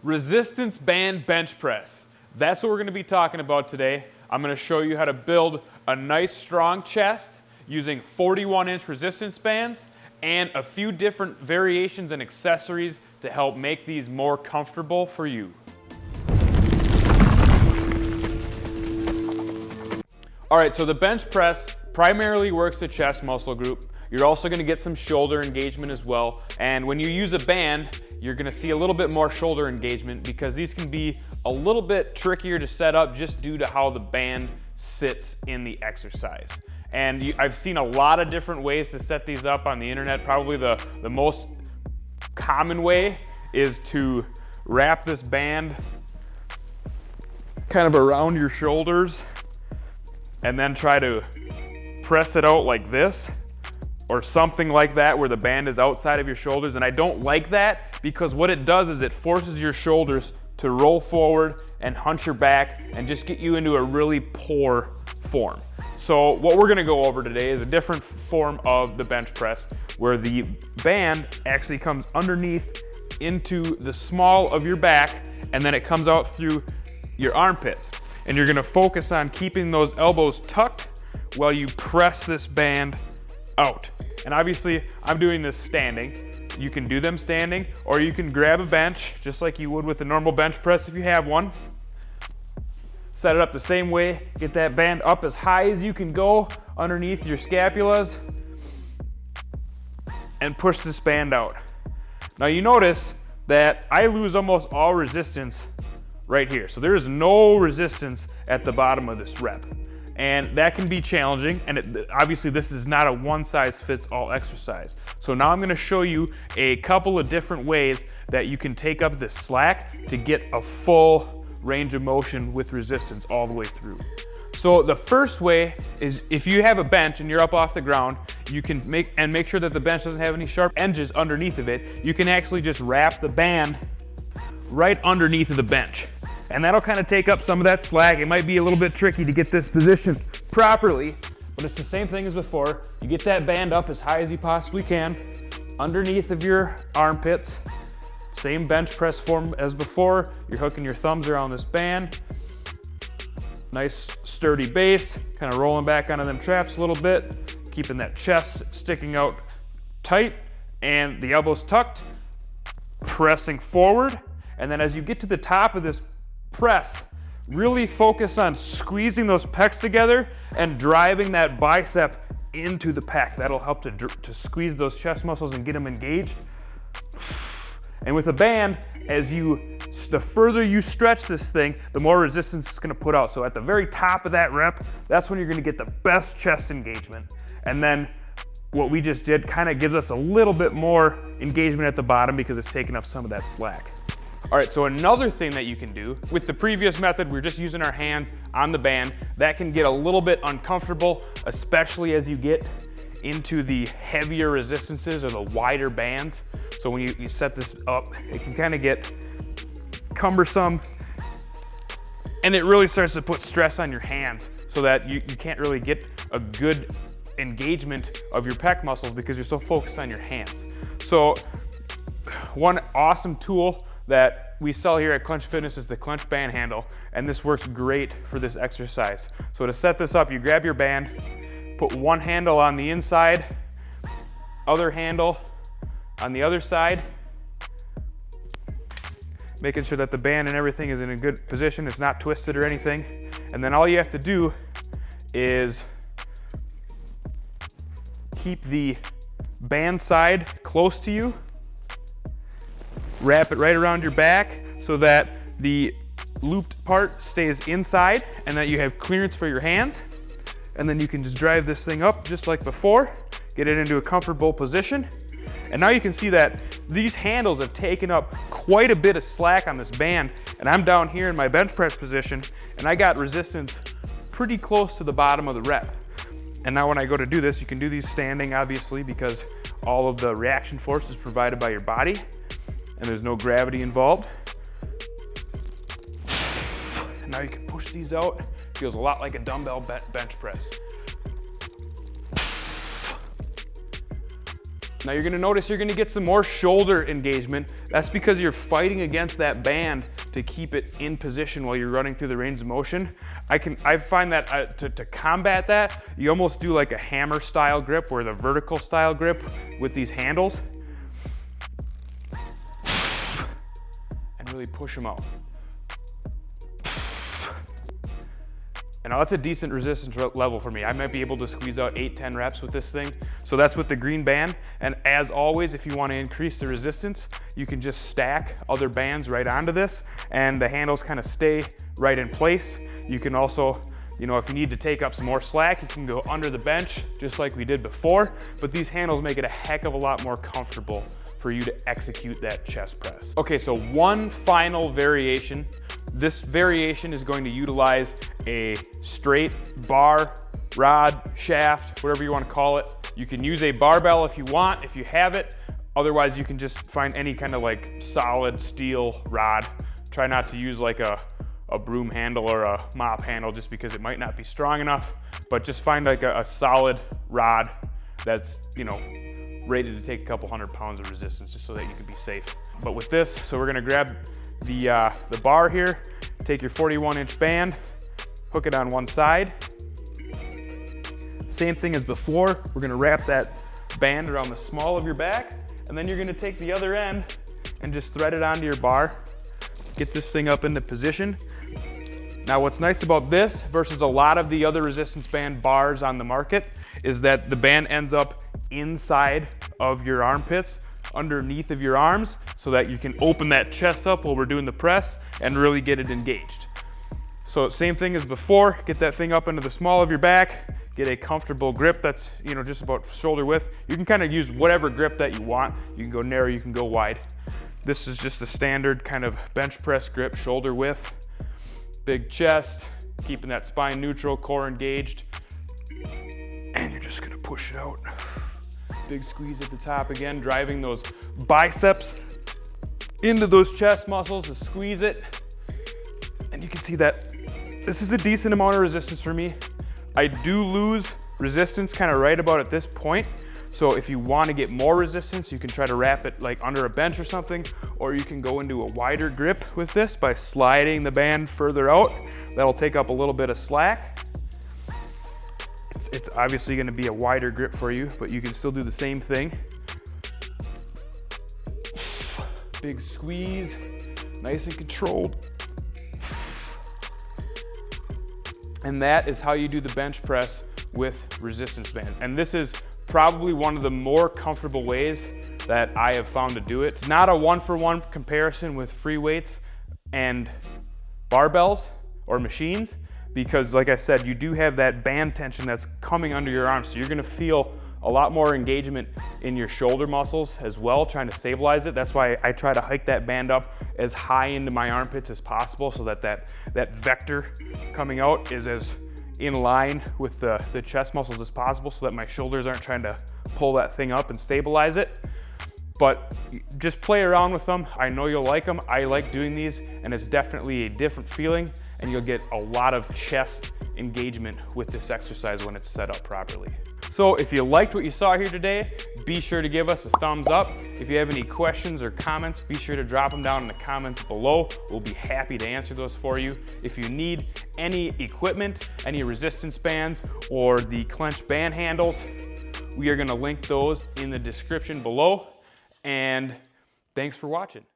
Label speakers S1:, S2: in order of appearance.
S1: Resistance band bench press. That's what we're going to be talking about today. I'm going to show you how to build a nice strong chest using 41-inch resistance bands and a few different variations and accessories to help make these more comfortable for you. All right, so the bench press primarily works the chest muscle group. You're also going to get some shoulder engagement as well. And when you use a band, you're going to see a little bit more shoulder engagement because these can be a little bit trickier to set up just due to how the band sits in the exercise. And I've seen a lot of different ways to set these up on the internet. Probably the most common way is to wrap this band kind of around your shoulders and then try to press it out like this or something like that where the band is outside of your shoulders. And I don't like that because what it does is it forces your shoulders to roll forward and hunch your back and just get you into a really poor form. So what we're gonna go over today is a different form of the bench press where the band actually comes underneath into the small of your back and then it comes out through your armpits. And you're gonna focus on keeping those elbows tucked while you press this band out. And obviously, I'm doing this standing. You can do them standing, or you can grab a bench, just like you would with a normal bench press if you have one. Set it up the same way, get that band up as high as you can go underneath your scapulas, and push this band out. Now you notice that I lose almost all resistance right here. So there is no resistance at the bottom of this rep. And that can be challenging, and obviously this is not a one-size-fits-all exercise. So now I'm gonna show you a couple of different ways that you can take up this slack to get a full range of motion with resistance all the way through. So the first way is if you have a bench and you're up off the ground, you can make sure that the bench doesn't have any sharp edges underneath of it. You can actually just wrap the band right underneath of the bench. And that'll kind of take up some of that slack. It might be a little bit tricky to get this positioned properly, but it's the same thing as before. You get that band up as high as you possibly can, underneath of your armpits. Same bench press form as before. You're hooking your thumbs around this band. Nice sturdy base, kind of rolling back onto them traps a little bit, keeping that chest sticking out tight and the elbows tucked, pressing forward. And then as you get to the top of this press, really focus on squeezing those pecs together and driving that bicep into the pec. That'll help to squeeze those chest muscles and get them engaged. And with a band, the further you stretch this thing, the more resistance it's gonna put out. So at the very top of that rep, that's when you're gonna get the best chest engagement. And then what we just did kind of gives us a little bit more engagement at the bottom because it's taking up some of that slack. All right, so another thing that you can do, with the previous method, we're just using our hands on the band. That can get a little bit uncomfortable, especially as you get into the heavier resistances or the wider bands. So when you set this up, it can kind of get cumbersome and it really starts to put stress on your hands so that you can't really get a good engagement of your pec muscles because you're so focused on your hands. So one awesome tool that we sell here at Clench Fitness is the Clench band handle, and this works great for this exercise. So to set this up, you grab your band, put one handle on the inside, other handle on the other side, making sure that the band and everything is in a good position, it's not twisted or anything. And then all you have to do is keep the band side close to you, wrap it right around your back so that the looped part stays inside and that you have clearance for your hands. And then you can just drive this thing up just like before, get it into a comfortable position. And now you can see that these handles have taken up quite a bit of slack on this band, and I'm down here in my bench press position and I got resistance pretty close to the bottom of the rep. And now when I go to do this, you can do these standing obviously because all of the reaction force is provided by your body and there's no gravity involved. And now you can push these out. Feels a lot like a dumbbell bench press. Now you're gonna notice you're gonna get some more shoulder engagement. That's because you're fighting against that band to keep it in position while you're running through the range of motion. I find that to combat that, you almost do like a hammer style grip or the vertical style grip with these handles. And really push them out. And now that's a decent resistance level for me. I might be able to squeeze out 8-10 reps with this thing. So that's with the green band. And as always, if you want to increase the resistance, you can just stack other bands right onto this and the handles kind of stay right in place. You can also, you know, if you need to take up some more slack, you can go under the bench just like we did before, but these handles make it a heck of a lot more comfortable for you to execute that chest press. Okay, so one final variation. This variation is going to utilize a straight bar, rod, shaft, whatever you want to call it. You can use a barbell if you want, if you have it. Otherwise, you can just find any kind of like solid steel rod. Try not to use like a broom handle or a mop handle just because it might not be strong enough, but just find like a solid rod that's, you know, ready to take a couple 100 pounds of resistance just so that you can be safe. But with this, so we're gonna grab the bar here, take your 41-inch band, hook it on one side. Same thing as before, we're gonna wrap that band around the small of your back, and then you're gonna take the other end and just thread it onto your bar. Get this thing up into position. Now what's nice about this versus a lot of the other resistance band bars on the market is that the band ends up inside of your armpits, underneath of your arms, so that you can open that chest up while we're doing the press and really get it engaged. So same thing as before, get that thing up into the small of your back, get a comfortable grip that's, you know, just about shoulder width. You can kind of use whatever grip that you want. You can go narrow, you can go wide. This is just the standard kind of bench press grip, shoulder width, big chest, keeping that spine neutral, core engaged. And you're just gonna push it out. Big squeeze at the top again, driving those biceps into those chest muscles to squeeze it. And you can see that this is a decent amount of resistance for me. I do lose resistance kind of right about at this point. So if you want to get more resistance, you can try to wrap it like under a bench or something, or you can go into a wider grip with this by sliding the band further out. That'll take up a little bit of slack. It's obviously going to be a wider grip for you, but you can still do the same thing. Big squeeze, nice and controlled. And that is how you do the bench press with resistance band. And this is probably one of the more comfortable ways that I have found to do it. It's not a one-for-one comparison with free weights and barbells or machines, because like I said, you do have that band tension that's coming under your arms. So you're gonna feel a lot more engagement in your shoulder muscles as well, trying to stabilize it. That's why I try to hike that band up as high into my armpits as possible, so that vector coming out is as in line with the chest muscles as possible, so that my shoulders aren't trying to pull that thing up and stabilize it. But just play around with them. I know you'll like them. I like doing these, and it's definitely a different feeling, and you'll get a lot of chest engagement with this exercise when it's set up properly. So if you liked what you saw here today, be sure to give us a thumbs up. If you have any questions or comments, be sure to drop them down in the comments below. We'll be happy to answer those for you. If you need any equipment, any resistance bands, or the clench band handles, we are going to link those in the description below. And thanks for watching.